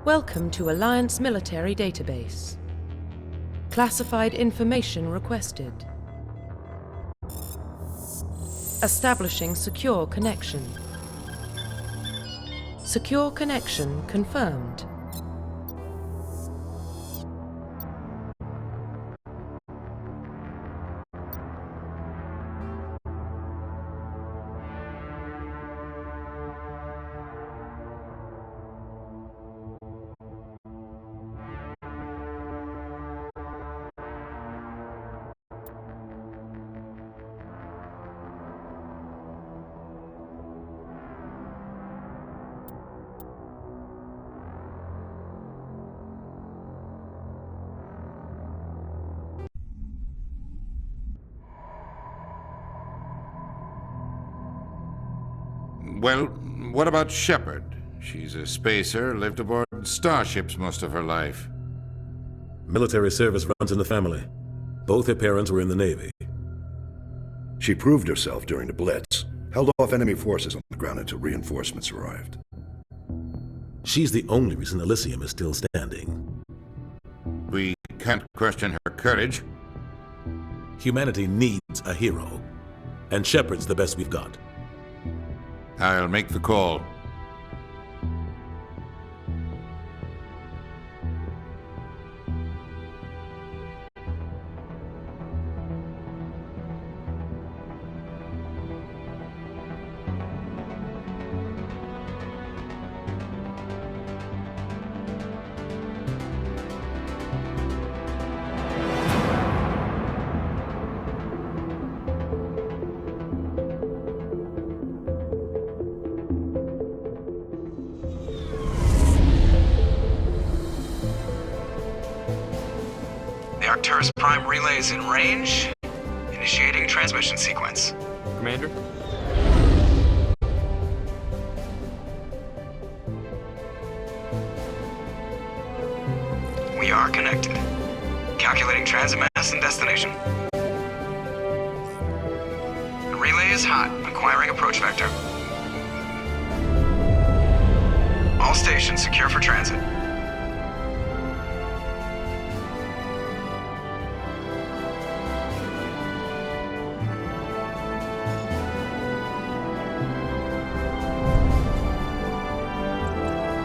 Welcome to Alliance Military Database. Classified information requested. Establishing secure connection. Secure connection confirmed. Well, what about Shepard? She's a spacer, lived aboard starships most of her life. Military service runs in the family. Both her parents were in the Navy. She proved herself during the Blitz, held off enemy forces on the ground until reinforcements arrived. She's the only reason Elysium is still standing. We can't question her courage. Humanity needs a hero, and Shepard's the best we've got. I'll make the call. The Arcturus Prime relay is in range. Initiating transmission sequence. Commander? We are connected. Calculating transit mass and destination. The relay is hot. Acquiring approach vector. All stations secure for transit.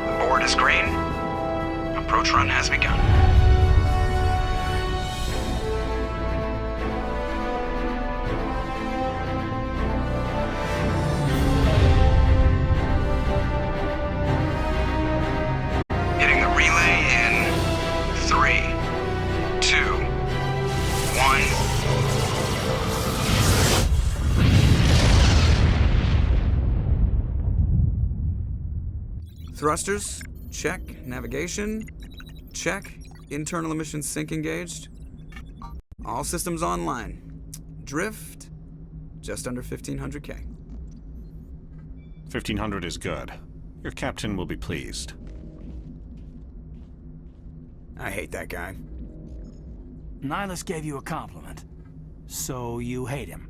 The board is green. Approach run has begun. Hitting the relay in 3, 2, 1. Thrusters, check. Navigation, check. Internal emissions sync engaged. All systems online. Drift, just under 1500K. 1500 is good. Your captain will be pleased. I hate that guy. Nihilus gave you a compliment. So you hate him.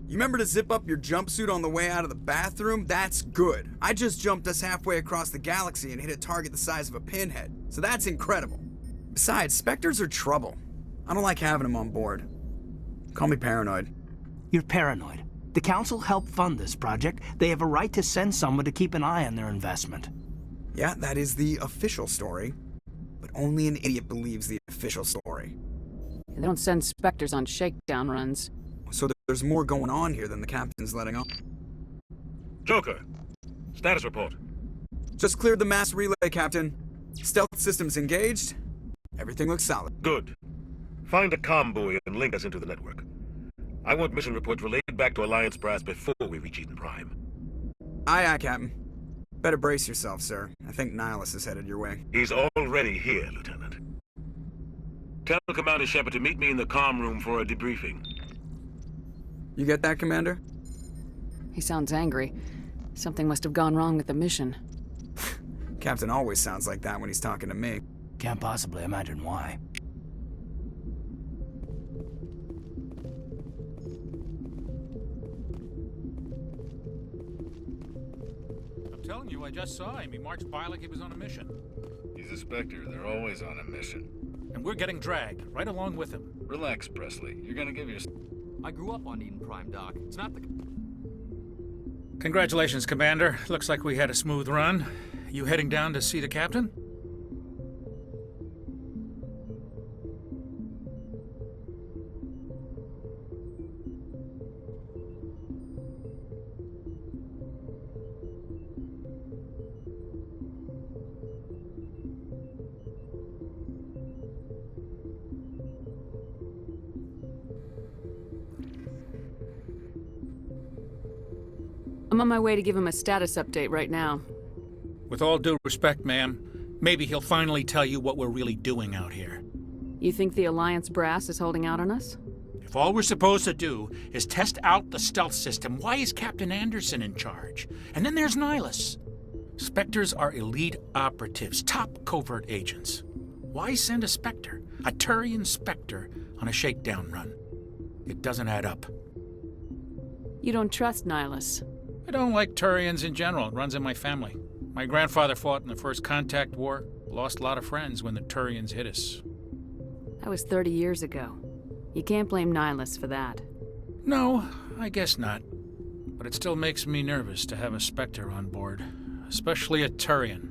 You remember to zip up your jumpsuit on the way out of the bathroom? That's good. I just jumped us halfway across the galaxy and hit a target the size of a pinhead. So that's incredible. Besides, Spectres are trouble. I don't like having them on board. Call me paranoid. You're paranoid. The Council helped fund this project. They have a right to send someone to keep an eye on their investment. Yeah, that is the official story. But only an idiot believes the official story. They don't send Spectres on shakedown runs. So there's more going on here than the captain's letting on. Joker, status report. Just cleared the mass relay, Captain. Stealth systems engaged. Everything looks solid. Good. Find a comm buoy and link us into the network. I want mission reports relayed back to Alliance Brass before we reach Eden Prime. Aye, aye, Captain. Better brace yourself, sir. I think Nihilus is headed your way. He's already here, Lieutenant. Tell Commander Shepard to meet me in the comm room for a debriefing. You get that, Commander? He sounds angry. Something must have gone wrong with the mission. Captain always sounds like that when he's talking to me. Can't possibly imagine why. telling you, I just saw him. He marched by like he was on a mission. He's a Spectre. They're always on a mission. And we're getting dragged, right along with him. Relax, Presley. You're gonna give your... I grew up on Eden Prime, Doc. It's not the... Congratulations, Commander. Looks like we had a smooth run. You heading down to see the captain? I'm on my way to give him a status update right now. With all due respect, ma'am, maybe he'll finally tell you what we're really doing out here. You think the Alliance brass is holding out on us? If all we're supposed to do is test out the stealth system, why is Captain Anderson in charge? And then there's Nihilus. Spectres are elite operatives, top covert agents. Why send a Spectre, a Turian Spectre, on a shakedown run? It doesn't add up. You don't trust Nihilus? I don't like Turians in general. It runs in my family. My grandfather fought in the First Contact War. Lost a lot of friends when the Turians hit us. That was 30 years ago. You can't blame Nihilus for that. No, I guess not. But it still makes me nervous to have a Spectre on board. Especially a Turian.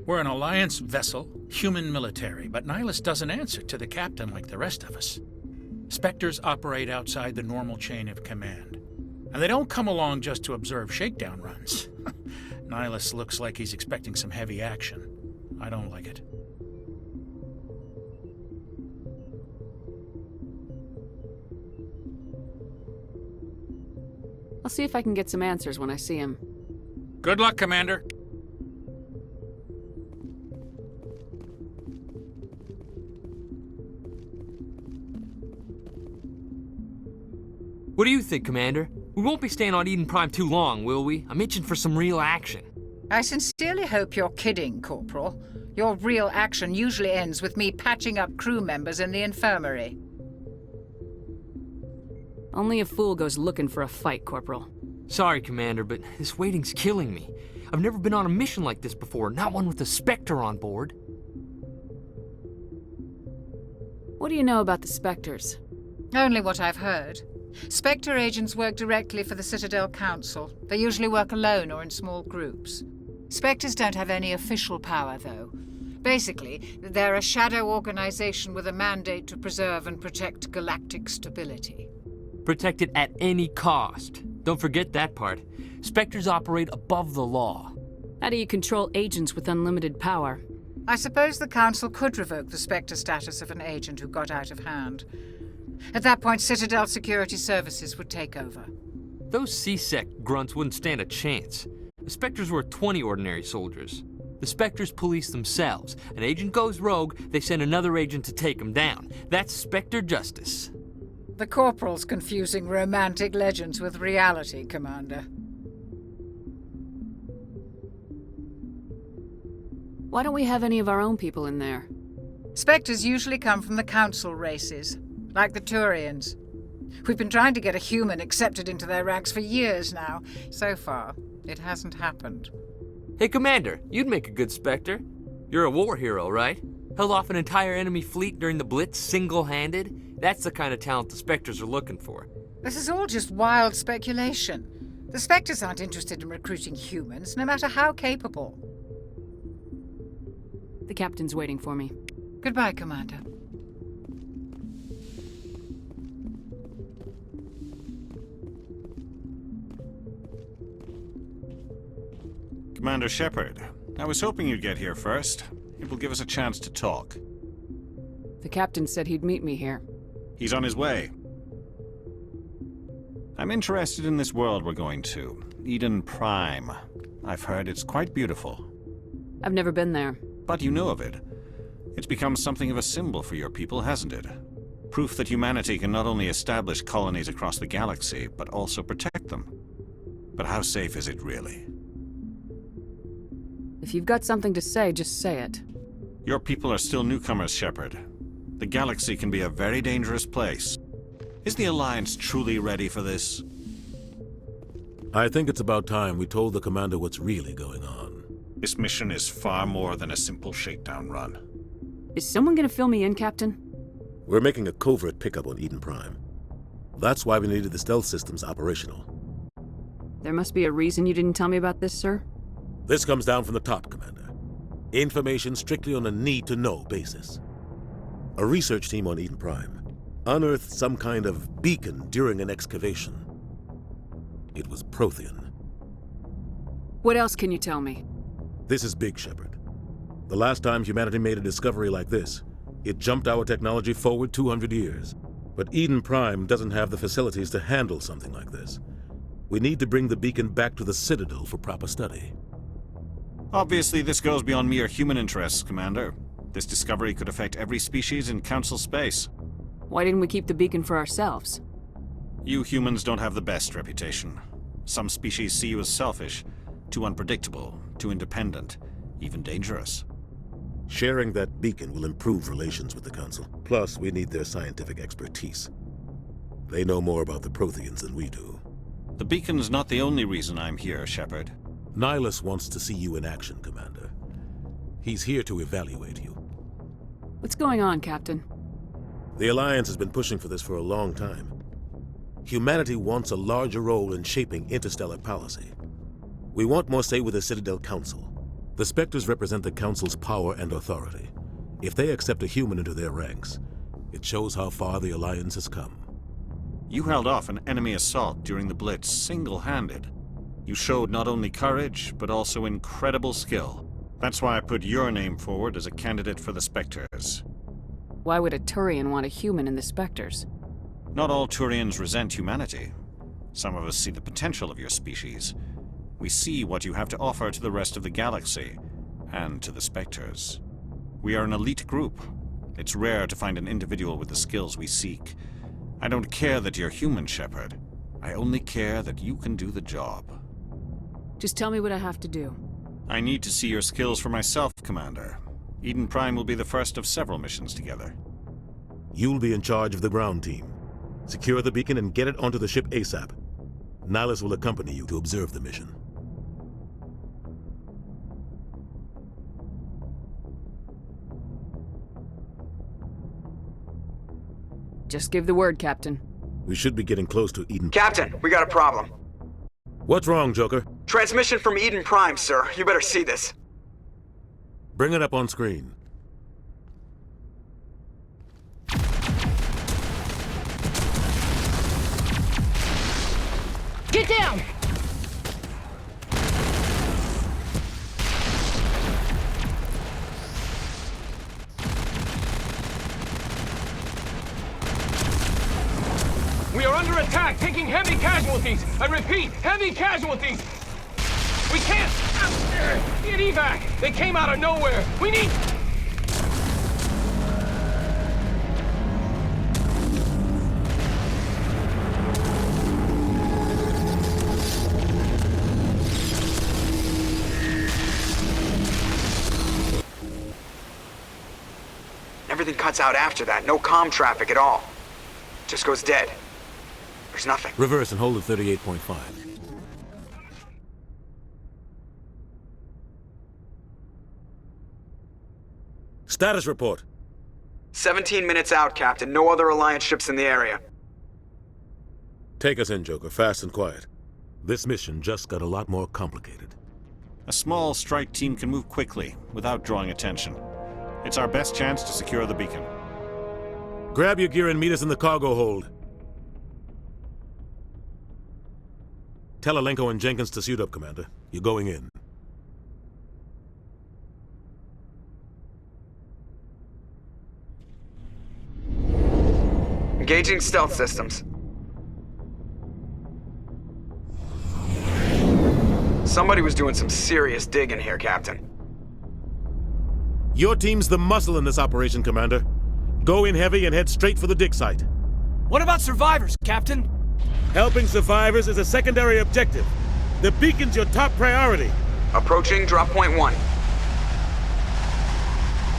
We're an Alliance vessel, human military, but Nihilus doesn't answer to the captain like the rest of us. Spectres operate outside the normal chain of command. And they don't come along just to observe shakedown runs. Nihilus looks like he's expecting some heavy action. I don't like it. I'll see if I can get some answers when I see him. Good luck, Commander. What do you think, Commander? We won't be staying on Eden Prime too long, will we? I'm itching for some real action. I sincerely hope you're kidding, Corporal. Your real action usually ends with me patching up crew members in the infirmary. Only a fool goes looking for a fight, Corporal. Sorry, Commander, but this waiting's killing me. I've never been on a mission like this before, not one with a Spectre on board. What do you know about the Spectres? Only what I've heard. Spectre agents work directly for the Citadel Council. They usually work alone or in small groups. Spectres don't have any official power, though. Basically, they're a shadow organization with a mandate to preserve and protect galactic stability. Protect it at any cost. Don't forget that part. Spectres operate above the law. How do you control agents with unlimited power? I suppose the Council could revoke the Spectre status of an agent who got out of hand. At that point, Citadel Security Services would take over. Those C-Sec grunts wouldn't stand a chance. The Spectres were 20 ordinary soldiers. The Spectres police themselves. An agent goes rogue, they send another agent to take him down. That's Spectre justice. The Corporal's confusing romantic legends with reality, Commander. Why don't we have any of our own people in there? Spectres usually come from the Council races, like the Turians. We've been trying to get a human accepted into their ranks for years now. So far, it hasn't happened. Hey, Commander, you'd make a good Spectre. You're a war hero, right? Held off an entire enemy fleet during the Blitz single-handed? That's the kind of talent the Spectres are looking for. This is all just wild speculation. The Spectres aren't interested in recruiting humans, no matter how capable. The captain's waiting for me. Goodbye, Commander. Commander Shepard, I was hoping you'd get here first. It will give us a chance to talk. The captain said he'd meet me here. He's on his way. I'm interested in this world we're going to, Eden Prime. I've heard it's quite beautiful. I've never been there. But you know of it. It's become something of a symbol for your people, hasn't it? Proof that humanity can not only establish colonies across the galaxy, but also protect them. But how safe is it really? If you've got something to say, just say it. Your people are still newcomers, Shepard. The galaxy can be a very dangerous place. Is the Alliance truly ready for this? I think it's about time we told the commander what's really going on. This mission is far more than a simple shakedown run. Is someone gonna fill me in, Captain? We're making a covert pickup on Eden Prime. That's why we needed the stealth systems operational. There must be a reason you didn't tell me about this, sir? This comes down from the top, Commander. Information strictly on a need-to-know basis. A research team on Eden Prime unearthed some kind of beacon during an excavation. It was Prothean. What else can you tell me? This is big, Shepard. The last time humanity made a discovery like this, it jumped our technology forward 200 years. But Eden Prime doesn't have the facilities to handle something like this. We need to bring the beacon back to the Citadel for proper study. Obviously, this goes beyond mere human interests, Commander. This discovery could affect every species in Council space. Why didn't we keep the beacon for ourselves? You humans don't have the best reputation. Some species see you as selfish, too unpredictable, too independent, even dangerous. Sharing that beacon will improve relations with the Council. Plus, we need their scientific expertise. They know more about the Protheans than we do. The beacon's not the only reason I'm here, Shepard. Nihilus wants to see you in action, Commander. He's here to evaluate you. What's going on, Captain? The Alliance has been pushing for this for a long time. Humanity wants a larger role in shaping interstellar policy. We want more say with the Citadel Council. The Spectres represent the Council's power and authority. If they accept a human into their ranks, it shows how far the Alliance has come. You held off an enemy assault during the Blitz single-handed. You showed not only courage, but also incredible skill. That's why I put your name forward as a candidate for the Spectres. Why would a Turian want a human in the Spectres? Not all Turians resent humanity. Some of us see the potential of your species. We see what you have to offer to the rest of the galaxy, and to the Spectres. We are an elite group. It's rare to find an individual with the skills we seek. I don't care that you're human, Shepard. I only care that you can do the job. Just tell me what I have to do. I need to see your skills for myself, Commander. Eden Prime will be the first of several missions together. You'll be in charge of the ground team. Secure the beacon and get it onto the ship ASAP. Nihilus will accompany you to observe the mission. Just give the word, Captain. We should be getting close to Eden. Captain, we got a problem. What's wrong, Joker? Transmission from Eden Prime, sir. You better see this. Bring it up on screen. Get down! We are under attack, taking heavy casualties. I repeat, heavy casualties. We can't get evac. They came out of nowhere. We need... Everything cuts out after that. No comm traffic at all. Just goes dead. There's nothing. Reverse and hold at 38.5. Status report. 17 minutes out, Captain. No other Alliance ships in the area. Take us in, Joker, fast and quiet. This mission just got a lot more complicated. A small strike team can move quickly, without drawing attention. It's our best chance to secure the beacon. Grab your gear and meet us in the cargo hold. Tell Alenko and Jenkins to suit up, Commander. You're going in. Engaging stealth systems. Somebody was doing some serious digging here, Captain. Your team's the muscle in this operation, Commander. Go in heavy and head straight for the dig site. What about survivors, Captain? Helping survivors is a secondary objective. The beacon's your top priority. Approaching drop point 1.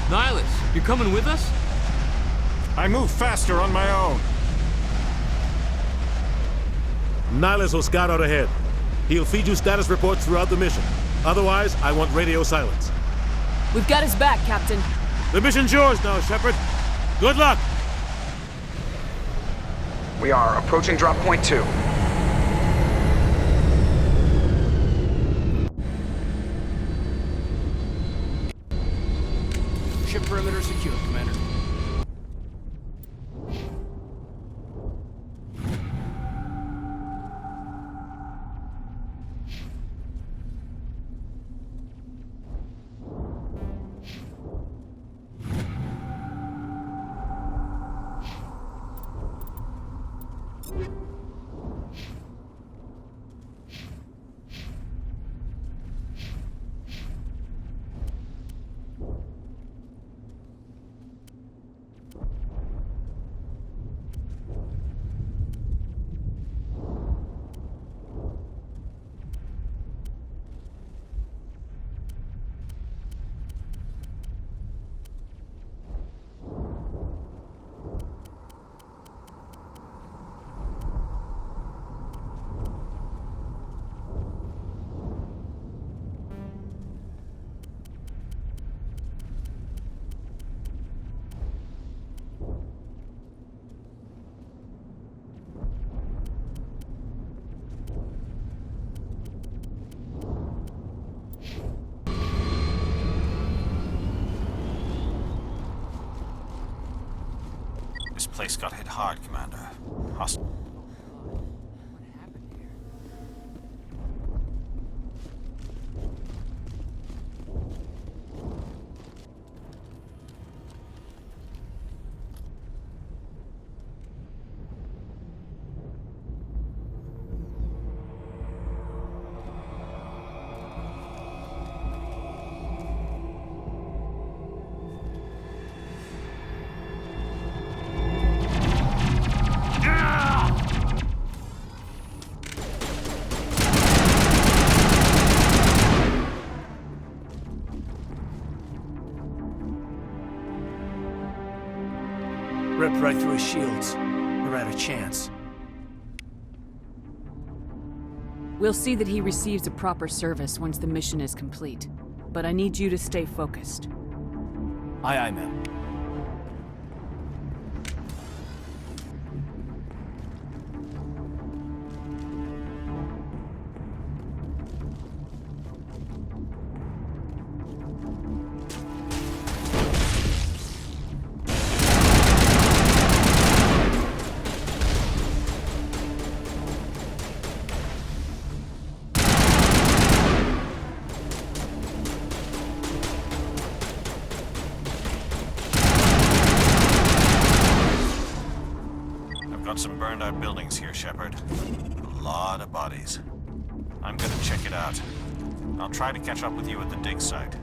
Nihilus, you're coming with us? I move faster on my own. Nihilus will scout out ahead. He'll feed you status reports throughout the mission. Otherwise, I want radio silence. We've got his back, Captain. The mission's yours now, Shepard. Good luck! We are approaching drop point 2. Ship perimeter secure, Commander. This place got hit hard, Commander. Ripped right through his shields. Never had a chance. We'll see that he receives a proper service once the mission is complete. But I need you to stay focused. Aye, aye, ma'am. Got some burned out buildings here, Shepard. A lot of bodies. I'm gonna check it out. I'll try to catch up with you at the dig site.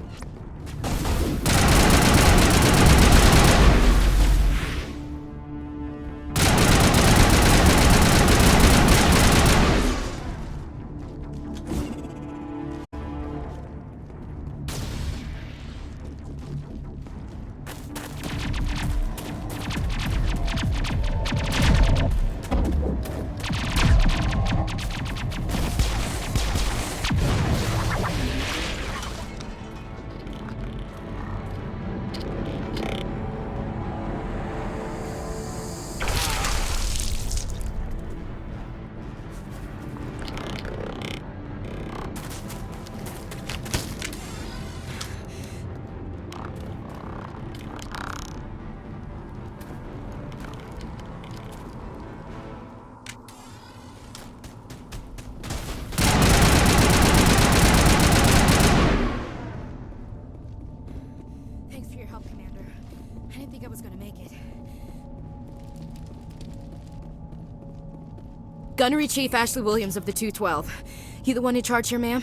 Gunnery Chief Ashley Williams of the 212. You the one in charge here, ma'am?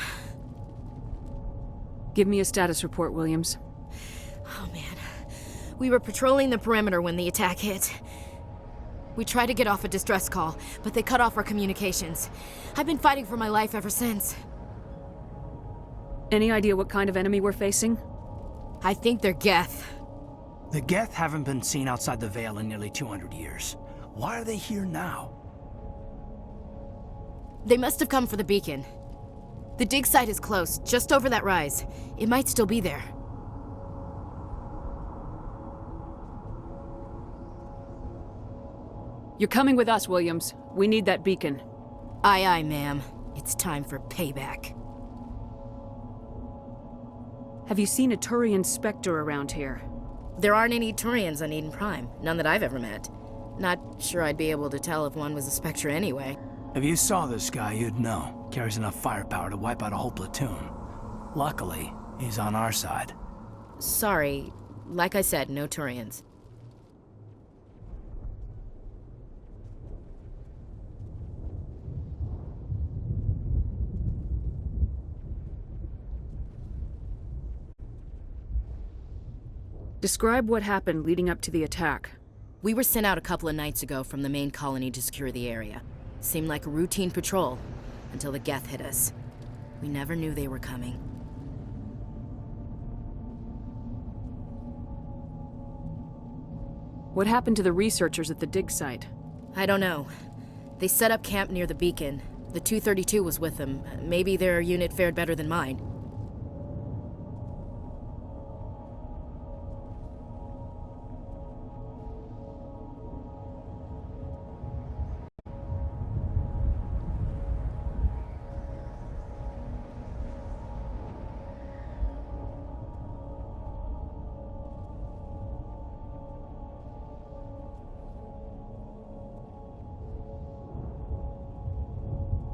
Give me a status report, Williams. Oh, man. We were patrolling the perimeter when the attack hit. We tried to get off a distress call, but they cut off our communications. I've been fighting for my life ever since. Any idea what kind of enemy we're facing? I think they're Geth. The Geth haven't been seen outside the Veil in nearly 200 years. Why are they here now? They must have come for the beacon. The dig site is close, just over that rise. It might still be there. You're coming with us, Williams. We need that beacon. Aye, aye, ma'am. It's time for payback. Have you seen a Turian Spectre around here? There aren't any Turians on Eden Prime. None that I've ever met. Not sure I'd be able to tell if one was a Spectre anyway. If you saw this guy, you'd know. Carries enough firepower to wipe out a whole platoon. Luckily, he's on our side. Sorry. Like I said, no Turians. Describe what happened leading up to the attack. We were sent out a couple of nights ago from the main colony to secure the area. Seemed like a routine patrol, until the Geth hit us. We never knew they were coming. What happened to the researchers at the dig site? I don't know. They set up camp near the beacon. The 232 was with them. Maybe their unit fared better than mine.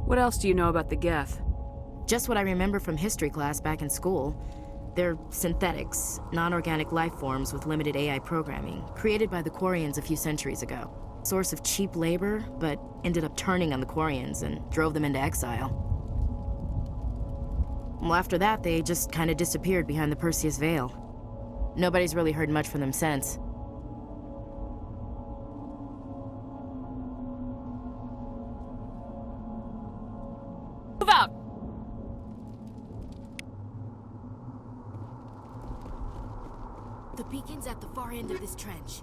What else do you know about the Geth? Just what I remember from history class back in school. They're synthetics, non-organic life forms with limited AI programming, created by the Quarians a few centuries ago. Source of cheap labor, but ended up turning on the Quarians and drove them into exile. Well, after that, they just kind of disappeared behind the Perseus Veil. Nobody's really heard much from them since. Move out! The beacon's at the far end of this trench.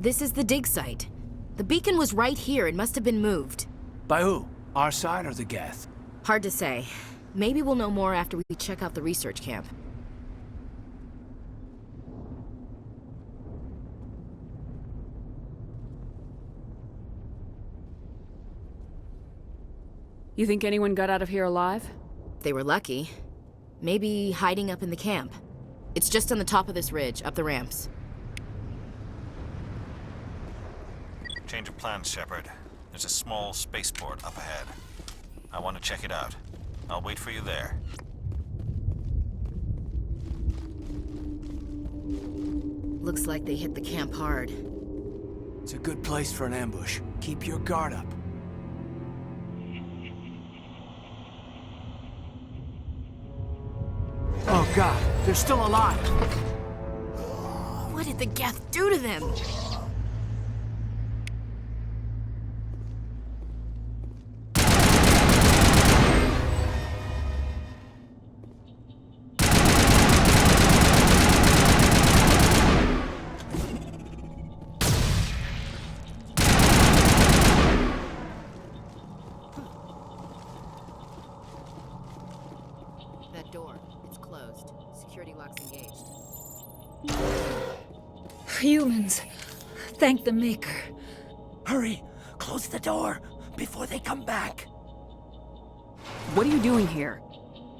This is the dig site. The beacon was right here. It must have been moved. By who? Our side or the Geth? Hard to say. Maybe we'll know more after we check out the research camp. You think anyone got out of here alive? They were lucky. Maybe hiding up in the camp. It's just on the top of this ridge, up the ramps. Change of plans, Shepard. There's a small spaceport up ahead. I want to check it out. I'll wait for you there. Looks like they hit the camp hard. It's a good place for an ambush. Keep your guard up. Oh god, they're still alive! What did the Geth do to them? That door, it's closed. Security lock's engaged. Humans. Thank the Maker. Hurry! Close the door before they come back. What are you doing here?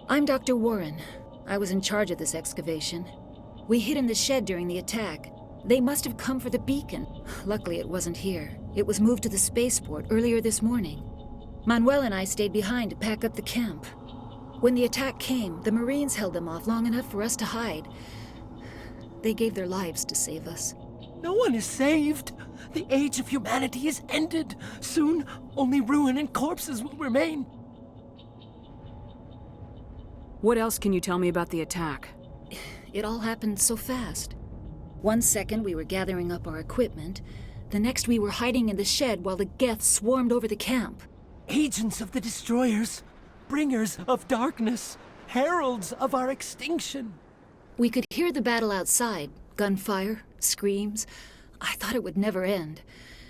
I'm Dr. Warren. I was in charge of this excavation. We hid in the shed during the attack. They must have come for the beacon. Luckily, it wasn't here. It was moved to the spaceport earlier this morning. Manuel and I stayed behind to pack up the camp. When the attack came, the Marines held them off long enough for us to hide. They gave their lives to save us. No one is saved. The age of humanity is ended. Soon, only ruin and corpses will remain. What else can you tell me about the attack? It all happened so fast. 1 second we were gathering up our equipment. The next we were hiding in the shed while the Geth swarmed over the camp. Agents of the Destroyers. Bringers of darkness. Heralds of our extinction. We could hear the battle outside. Gunfire, screams. I thought it would never end.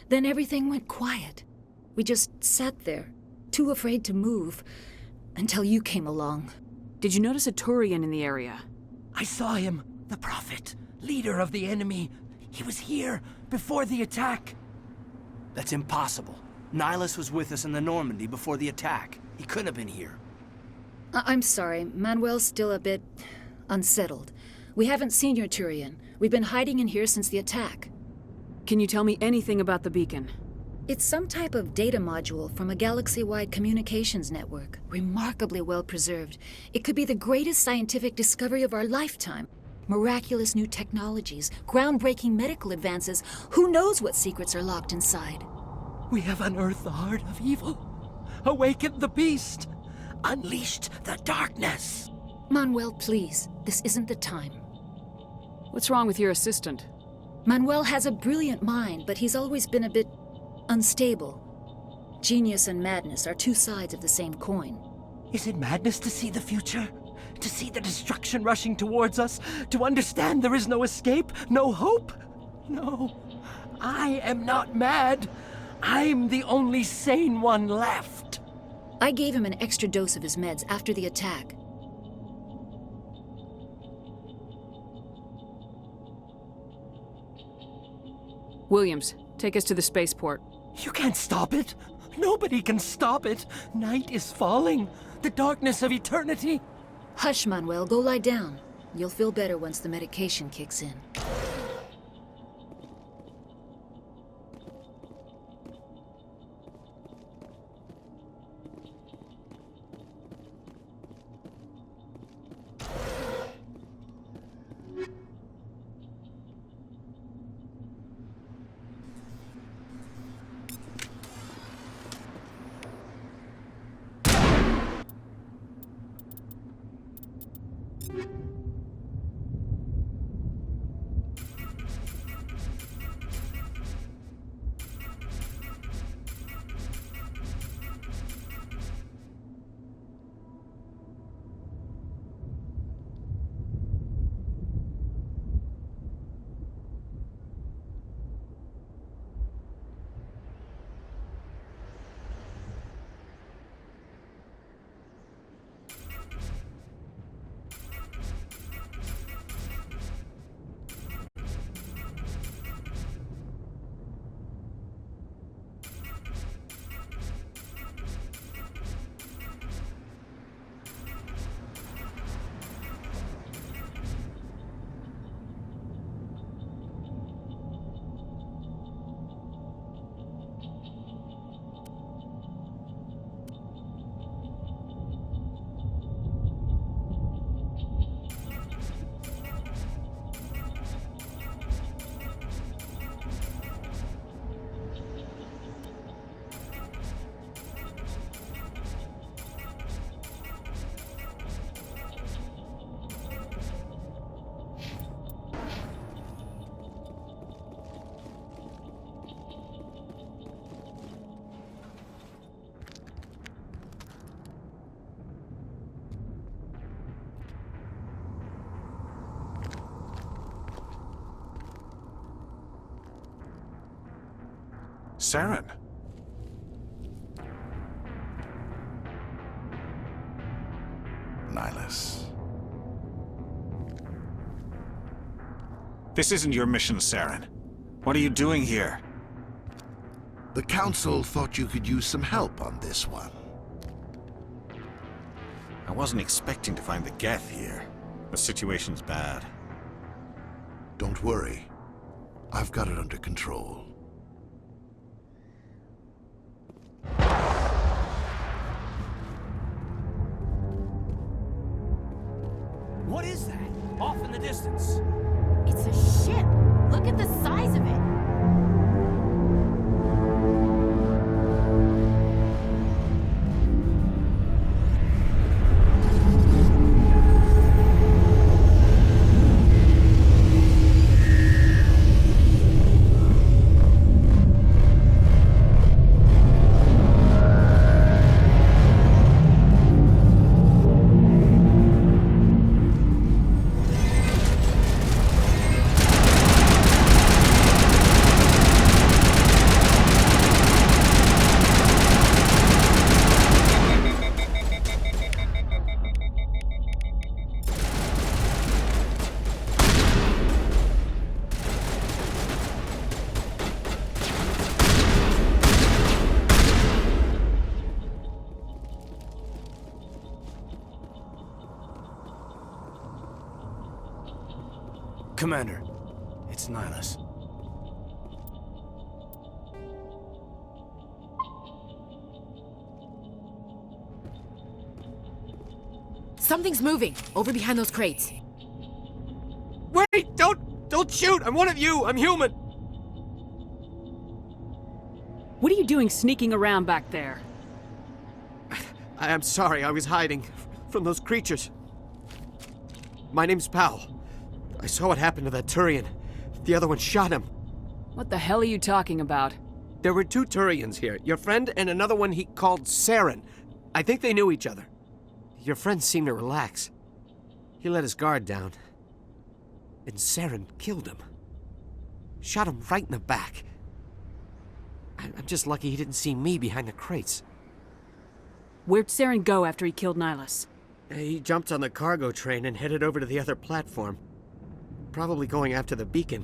Then everything went quiet. We just sat there, too afraid to move, until you came along. Did you notice a Turian in the area? I saw him, the Prophet, leader of the enemy. He was here before the attack. That's impossible. Nihilus was with us in the Normandy before the attack. He couldn't have been here. I'm sorry, Manuel's still a bit unsettled. We haven't seen your Turian. We've been hiding in here since the attack. Can you tell me anything about the beacon? It's some type of data module from a galaxy-wide communications network. Remarkably well preserved. It could be the greatest scientific discovery of our lifetime. Miraculous new technologies, groundbreaking medical advances. Who knows what secrets are locked inside? We have unearthed the heart of evil. Awakened the beast. Unleashed the darkness. Manuel, please. This isn't the time. What's wrong with your assistant? Manuel has a brilliant mind, but he's always been a bit unstable. Genius and madness are two sides of the same coin. Is it madness to see the future? To see the destruction rushing towards us? To understand there is no escape? No hope? No. I am not mad. I'm the only sane one left. I gave him an extra dose of his meds after the attack. Williams, take us to the spaceport. You can't stop it. Nobody can stop it. Night is falling. The darkness of eternity. Hush, Manuel. Go lie down. You'll feel better once the medication kicks in. Saren. Nihilus. This isn't your mission, Saren. What are you doing here? The Council thought you could use some help on this one. I wasn't expecting to find the Geth here. The situation's bad. Don't worry. I've got it under control. What is that? Off in the distance. It's a ship. Look at the size of it. Commander, it's Nihilus. Something's moving over behind those crates. Wait! Don't shoot! I'm one of you! I'm human! What are you doing sneaking around back there? I'm sorry, I was hiding from those creatures. My name's Powell. I saw what happened to that Turian. The other one shot him. What the hell are you talking about? There were 2 Turians here. Your friend and another one he called Saren. I think they knew each other. Your friend seemed to relax. He let his guard down. And Saren killed him. Shot him right in the back. I'm just lucky he didn't see me behind the crates. Where'd Saren go after he killed Nihilus? He jumped on the cargo train and headed over to the other platform. Probably going after the beacon.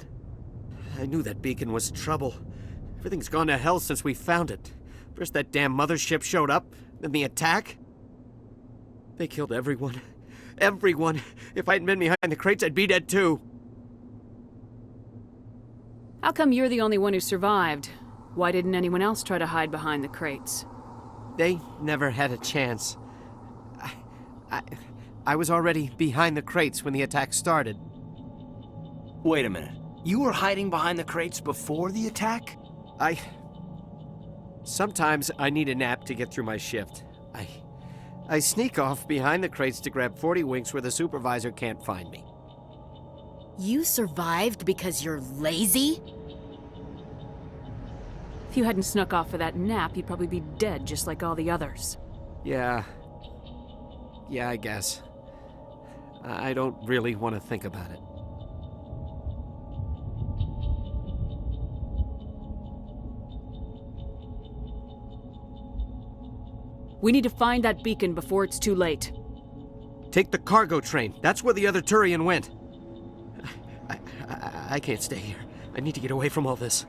I knew that beacon was trouble. Everything's gone to hell since we found it. First that damn mothership showed up, then the attack. They killed everyone. Everyone. If I hadn't been behind the crates, I'd be dead too. How come you're the only one who survived? Why didn't anyone else try to hide behind the crates? They never had a chance. I was already behind the crates when the attack started. Wait a minute. You were hiding behind the crates before the attack? Sometimes I need a nap to get through my shift. I sneak off behind the crates to grab 40 winks where the supervisor can't find me. You survived because you're lazy? If you hadn't snuck off for that nap, you'd probably be dead just like all the others. Yeah, I guess. I don't really want to think about it. We need to find that beacon before it's too late. Take the cargo train. That's where the other Turian went. I can't stay here. I need to get away from all this.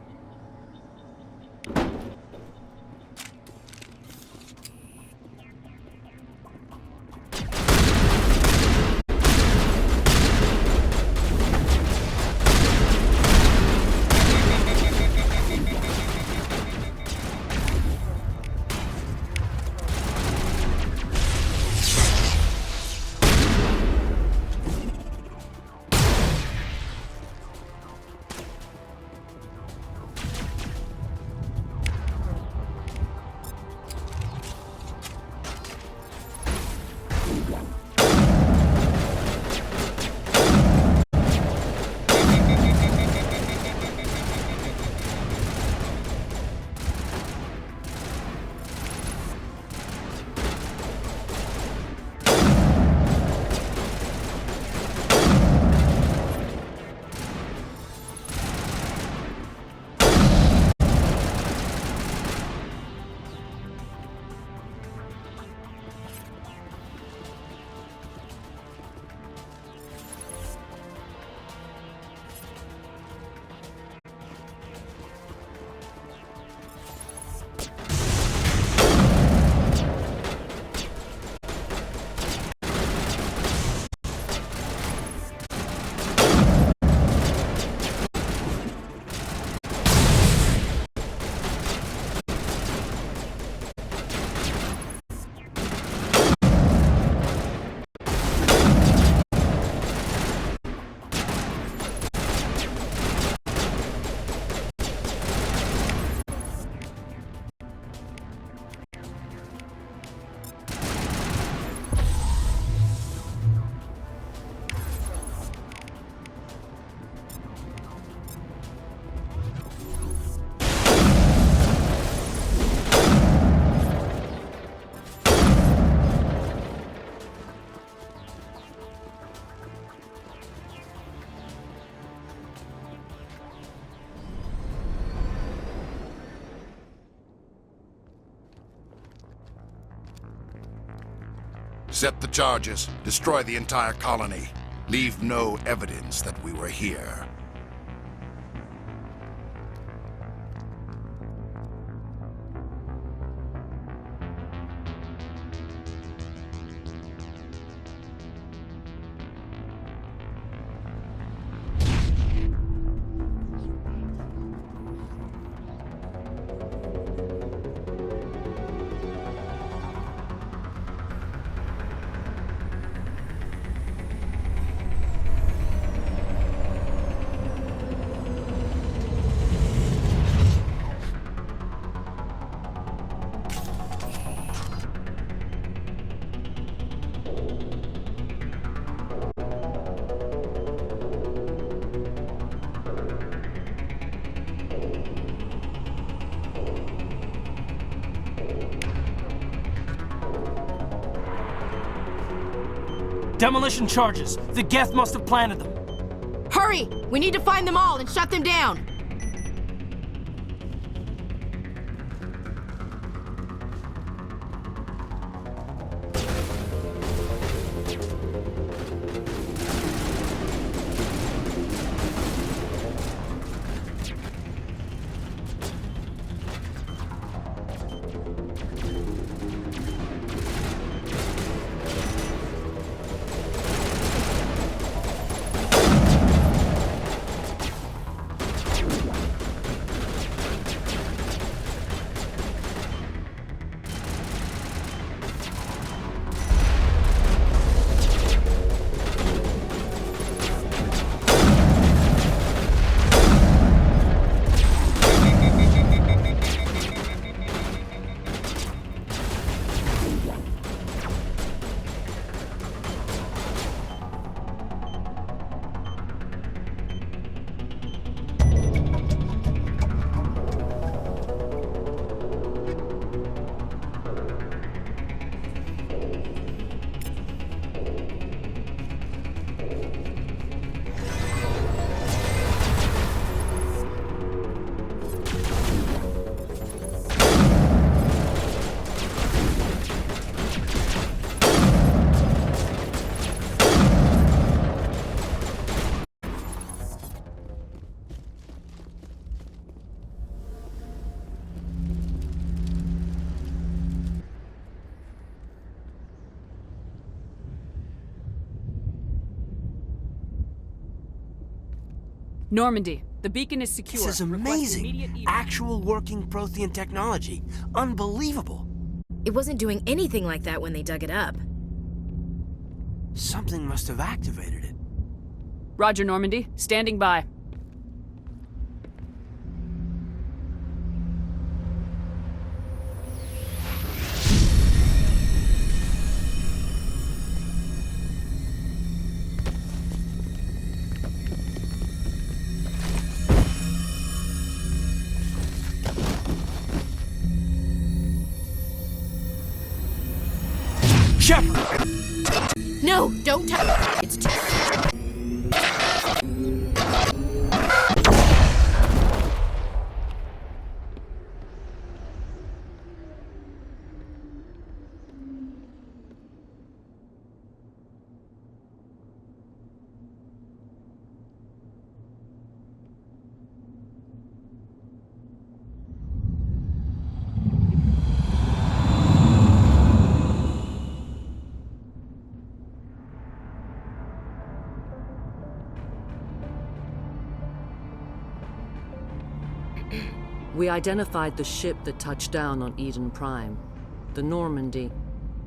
Set the charges. Destroy the entire colony. Leave no evidence that we were here. Demolition charges. The Geth must have planted them. Hurry! We need to find them all and shut them down! Normandy, the beacon is secure. This is amazing. Actual working Prothean technology. Unbelievable. It wasn't doing anything like that when they dug it up. Something must have activated it. Roger, Normandy. Standing by. Shepard! No, don't touch. It's too... We identified the ship that touched down on Eden Prime. The Normandy,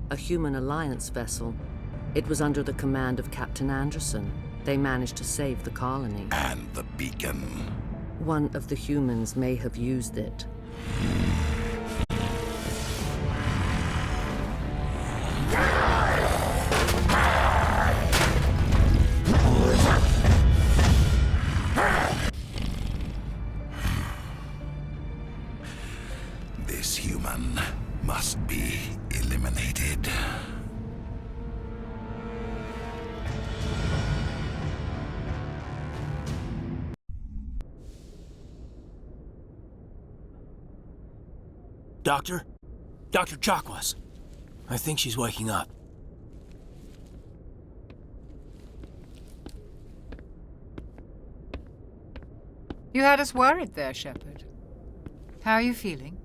a human alliance vessel. It was under the command of Captain Anderson. They managed to save the colony. And the beacon. One of the humans may have used it. This human must be eliminated. Doctor? Dr. Chakwas. I think she's waking up. You had us worried there, Shepard. How are you feeling?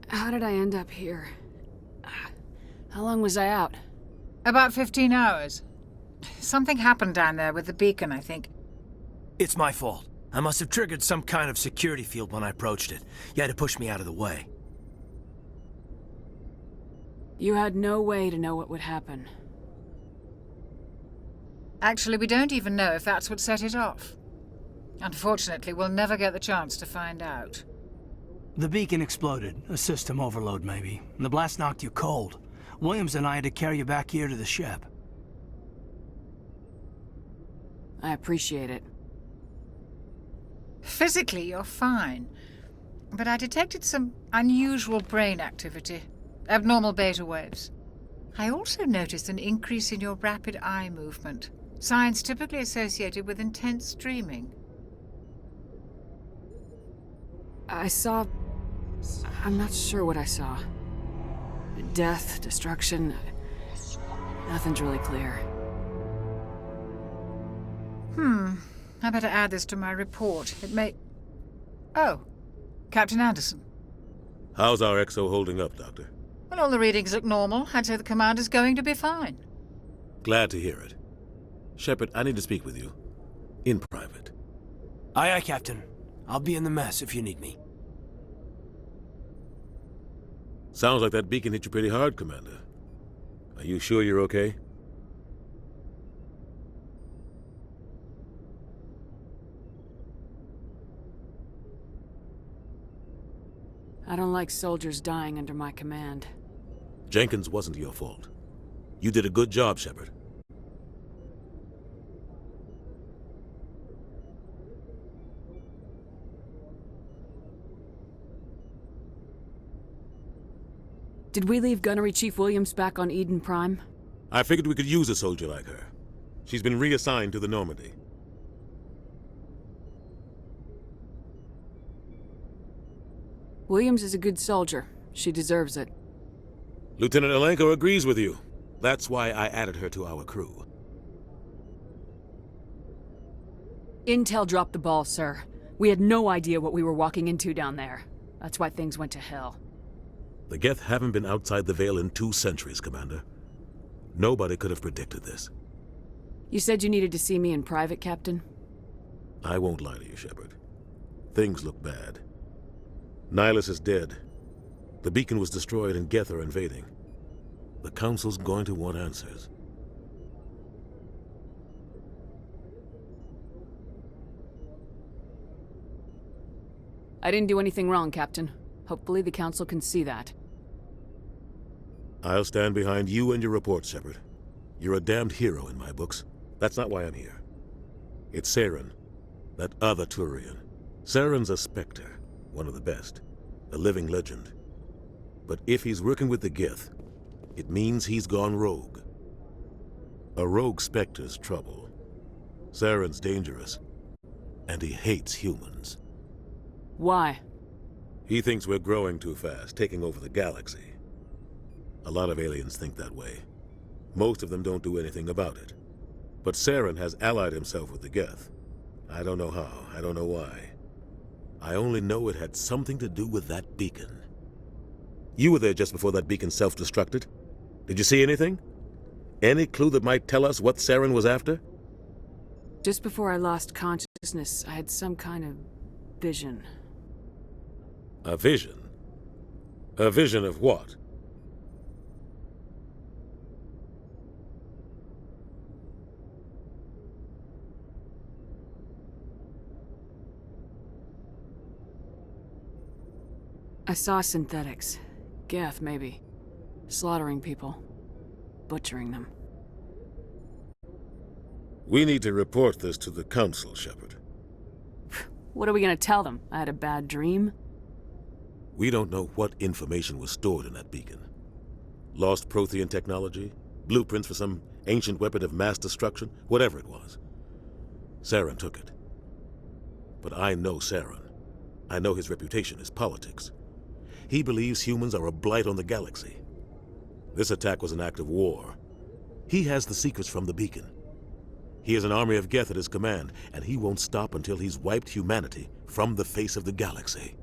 How did I end up here? How long was I out? About 15 hours. Something happened down there with the beacon, I think. It's my fault. I must have triggered some kind of security field when I approached it. You had to push me out of the way. You had no way to know what would happen. Actually, we don't even know if that's what set it off. Unfortunately, we'll never get the chance to find out. The beacon exploded. A system overload, maybe. The blast knocked you cold. Williams and I had to carry you back here to the ship. I appreciate it. Physically, you're fine. But I detected some unusual brain activity. Abnormal beta waves. I also noticed an increase in your rapid eye movement. Signs typically associated with intense dreaming. I saw... I'm not sure what I saw. Death, destruction... Nothing's really clear. I better add this to my report. It may... Oh, Captain Anderson. How's our XO holding up, Doctor? Well, all the readings look normal. I'd say the commander's going to be fine. Glad to hear it. Shepard, I need to speak with you. In private. Aye, aye, Captain. I'll be in the mess if you need me. Sounds like that beacon hit you pretty hard, Commander. Are you sure you're okay? I don't like soldiers dying under my command. Jenkins wasn't your fault. You did a good job, Shepard. Did we leave Gunnery Chief Williams back on Eden Prime? I figured we could use a soldier like her. She's been reassigned to the Normandy. Williams is a good soldier. She deserves it. Lieutenant Alenko agrees with you. That's why I added her to our crew. Intel dropped the ball, sir. We had no idea what we were walking into down there. That's why things went to hell. The Geth haven't been outside the Veil in 2 centuries, Commander. Nobody could have predicted this. You said you needed to see me in private, Captain? I won't lie to you, Shepard. Things look bad. Nihilus is dead. The beacon was destroyed and Geth are invading. The Council's going to want answers. I didn't do anything wrong, Captain. Hopefully the Council can see that. I'll stand behind you and your report, Shepard. You're a damned hero in my books. That's not why I'm here. It's Saren, that other Turian. Saren's a Spectre, one of the best, a living legend. But if he's working with the Geth, it means he's gone rogue. A rogue Spectre's trouble. Saren's dangerous, and he hates humans. Why? He thinks we're growing too fast, taking over the galaxy. A lot of aliens think that way. Most of them don't do anything about it. But Saren has allied himself with the Geth. I don't know how, I don't know why. I only know it had something to do with that beacon. You were there just before that beacon self-destructed. Did you see anything? Any clue that might tell us what Saren was after? Just before I lost consciousness, I had some kind of vision. A vision? A vision of what? I saw synthetics. Geth, maybe. Slaughtering people. Butchering them. We need to report this to the Council, Shepard. What are we gonna tell them? I had a bad dream? We don't know what information was stored in that beacon. Lost Prothean technology? Blueprints for some ancient weapon of mass destruction? Whatever it was. Saren took it. But I know Saren. I know his reputation is politics. He believes humans are a blight on the galaxy. This attack was an act of war. He has the secrets from the beacon. He has an army of Geth at his command, and he won't stop until he's wiped humanity from the face of the galaxy.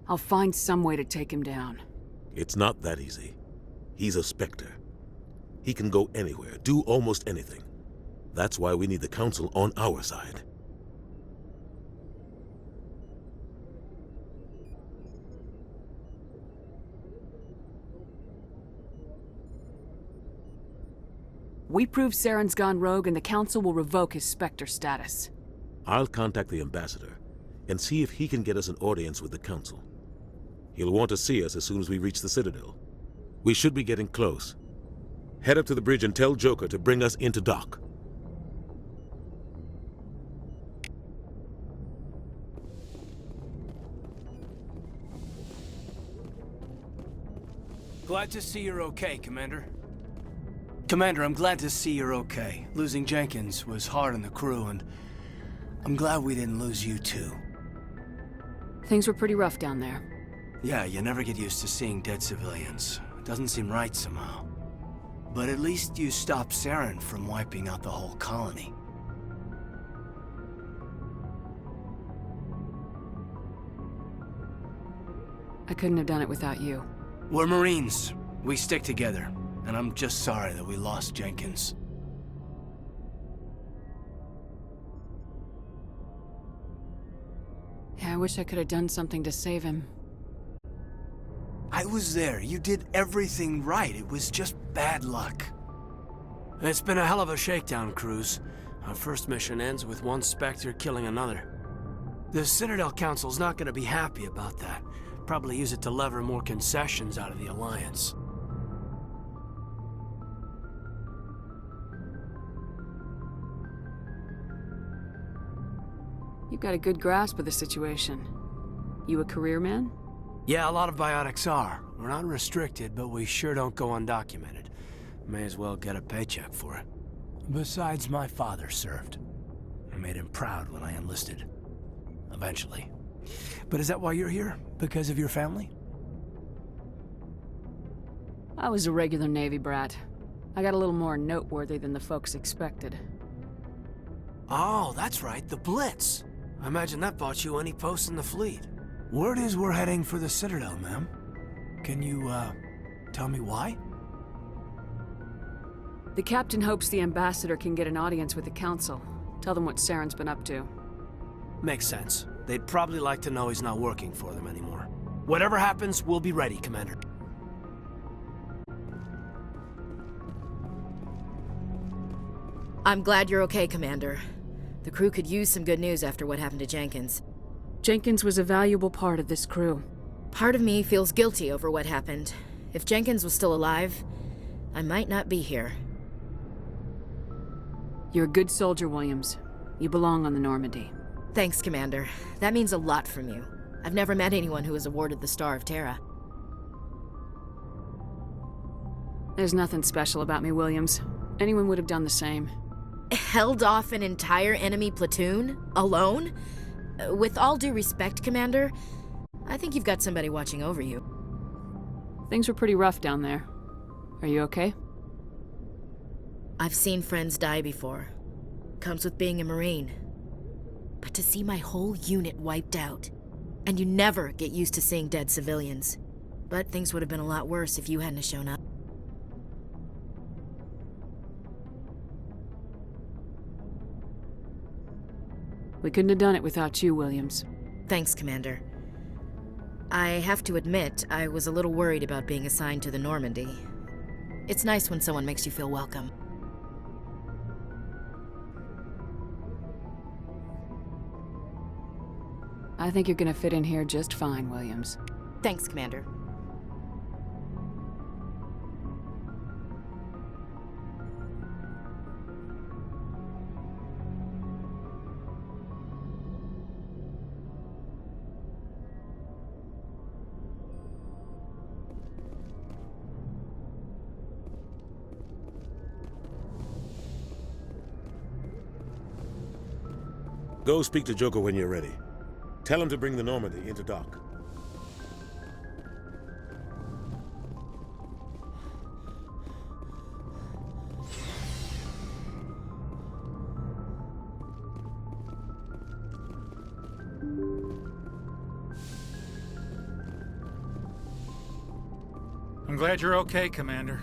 I'll find some way to take him down. It's not that easy. He's a Spectre. He can go anywhere, do almost anything. That's why we need the Council on our side. We prove Saren's gone rogue and the Council will revoke his Spectre status. I'll contact the Ambassador and see if he can get us an audience with the Council. He'll want to see us as soon as we reach the Citadel. We should be getting close. Head up to the bridge and tell Joker to bring us into dock. Glad to see you're okay, Commander. Commander, I'm glad to see you're okay. Losing Jenkins was hard on the crew, and I'm glad we didn't lose you too. Things were pretty rough down there. Yeah, you never get used to seeing dead civilians. It doesn't seem right somehow. But at least you stopped Saren from wiping out the whole colony. I couldn't have done it without you. We're Marines. We stick together. And I'm just sorry that we lost Jenkins. Yeah, I wish I could have done something to save him. I was there. You did everything right. It was just bad luck. It's been a hell of a shakedown, Cruz. Our first mission ends with one Spectre killing another. The Citadel Council's not gonna be happy about that. Probably use it to lever more concessions out of the Alliance. You've got a good grasp of the situation. You a career man? Yeah, a lot of biotics are. We're not restricted, but we sure don't go undocumented. May as well get a paycheck for it. Besides, my father served. I made him proud when I enlisted. Eventually. But is that why you're here? Because of your family? I was a regular Navy brat. I got a little more noteworthy than the folks expected. Oh, that's right, the Blitz. I imagine that bought you any post in the fleet. Word is we're heading for the Citadel, ma'am. Can you, tell me why? The captain hopes the Ambassador can get an audience with the Council. Tell them what Saren's been up to. Makes sense. They'd probably like to know he's not working for them anymore. Whatever happens, we'll be ready, Commander. I'm glad you're okay, Commander. The crew could use some good news after what happened to Jenkins. Jenkins was a valuable part of this crew. Part of me feels guilty over what happened. If Jenkins was still alive, I might not be here. You're a good soldier, Williams. You belong on the Normandy. Thanks, Commander. That means a lot from you. I've never met anyone who was awarded the Star of Terra. There's nothing special about me, Williams. Anyone would have done the same. Held off an entire enemy platoon? Alone? With all due respect, Commander, I think you've got somebody watching over you. Things were pretty rough down there. Are you okay? I've seen friends die before. Comes with being a Marine. But to see my whole unit wiped out, and you never get used to seeing dead civilians. But things would have been a lot worse if you hadn't shown up. We couldn't have done it without you, Williams. Thanks, Commander. I have to admit, I was a little worried about being assigned to the Normandy. It's nice when someone makes you feel welcome. I think you're gonna fit in here just fine, Williams. Thanks, Commander. Go speak to Joker when you're ready. Tell him to bring the Normandy into dock. I'm glad you're okay, Commander.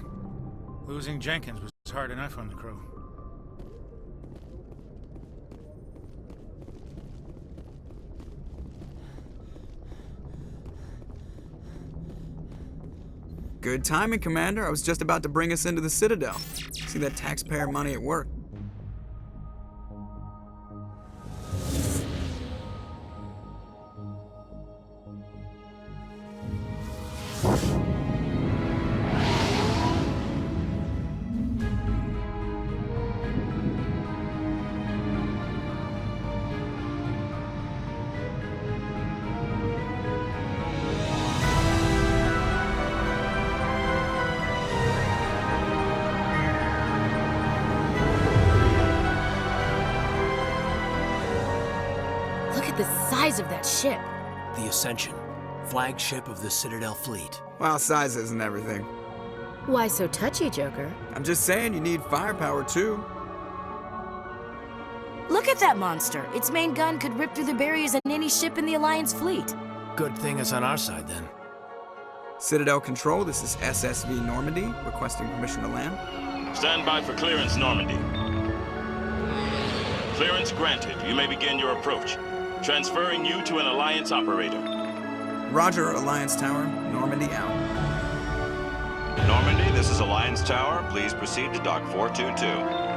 Losing Jenkins was hard enough on the crew. Good timing, Commander. I was just about to bring us into the Citadel. See that taxpayer money at work. The size of that ship. The Ascension, flagship of the Citadel fleet. Well, size isn't everything. Why so touchy, Joker? I'm just saying you need firepower too. Look at that monster. Its main gun could rip through the barriers in any ship in the Alliance fleet. Good thing it's on our side then. Citadel Control, this is SSV Normandy, requesting permission to land. Stand by for clearance, Normandy. Clearance granted. You may begin your approach. Transferring you to an Alliance operator. Roger, Alliance Tower. Normandy out. Normandy, this is Alliance Tower. Please proceed to Dock 422.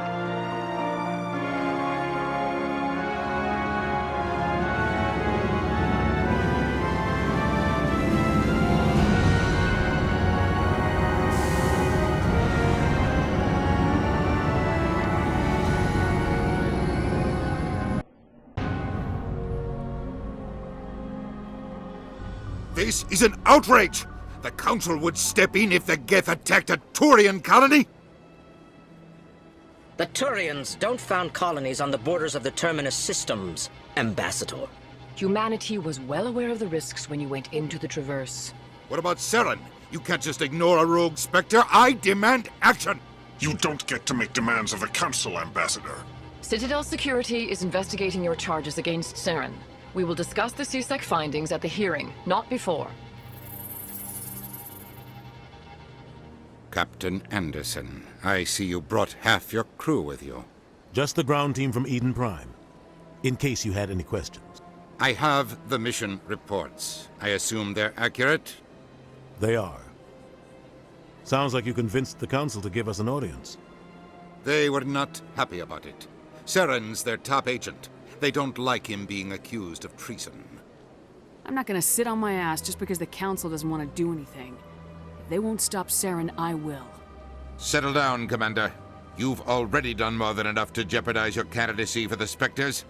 This is an outrage! The Council would step in if the Geth attacked a Turian colony? The Turians don't found colonies on the borders of the Terminus systems, Ambassador. Humanity was well aware of the risks when you went into the Traverse. What about Saren? You can't just ignore a rogue Spectre. I demand action! You don't get to make demands of the Council, Ambassador. Citadel Security is investigating your charges against Saren. We will discuss the CSEC findings at the hearing, not before. Captain Anderson, I see you brought half your crew with you. Just the ground team from Eden Prime, in case you had any questions. I have the mission reports. I assume they're accurate? They are. Sounds like you convinced the Council to give us an audience. They were not happy about it. Saren's their top agent. They don't like him being accused of treason. I'm not gonna sit on my ass just because the Council doesn't want to do anything. If they won't stop Saren, I will. Settle down, Commander. You've already done more than enough to jeopardize your candidacy for the Spectres.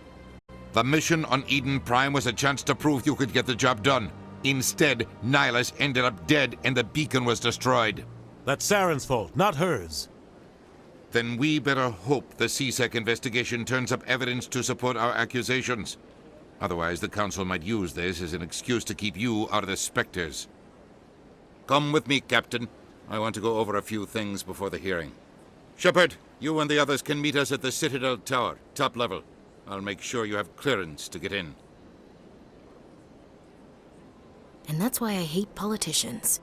The mission on Eden Prime was a chance to prove you could get the job done. Instead, Nihilus ended up dead and the beacon was destroyed. That's Saren's fault, not hers. Then we better hope the CSEC investigation turns up evidence to support our accusations. Otherwise, the Council might use this as an excuse to keep you out of the Spectres. Come with me, Captain. I want to go over a few things before the hearing. Shepard, you and the others can meet us at the Citadel Tower, top level. I'll make sure you have clearance to get in. And that's why I hate politicians.